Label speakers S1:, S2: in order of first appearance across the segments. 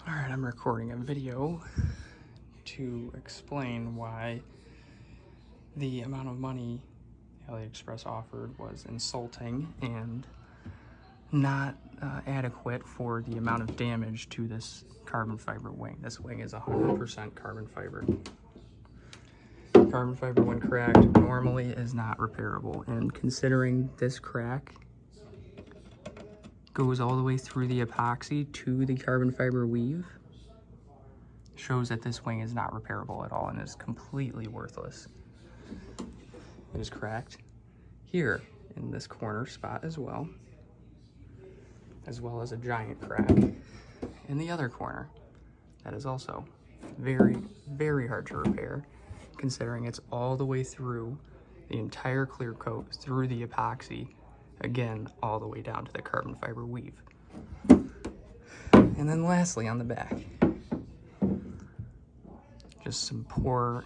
S1: Alright, I'm recording a video to explain why the amount of money AliExpress offered was insulting and not adequate for the amount of damage to this carbon fiber wing. This wing is 100% carbon fiber. Carbon fiber, when cracked, normally is not repairable, and considering this crack goes all the way through the epoxy to the carbon fiber weave, shows that this wing is not repairable at all and is completely worthless. It is cracked here in this corner spot as well as a giant crack in the other corner. That is also very, very hard to repair, considering it's all the way through the entire clear coat, through the epoxy, again, all the way down to the carbon fiber weave. And then lastly, on the back, just some poor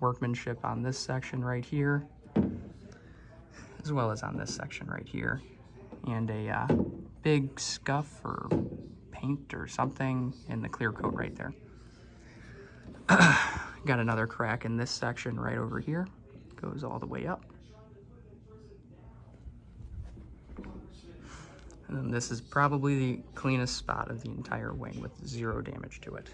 S1: workmanship on this section right here, as well as on this section right here, and a big scuff or paint or something in the clear coat right there. Got another crack in this section right over here, goes all the way up. And then this is probably the cleanest spot of the entire wing with zero damage to it.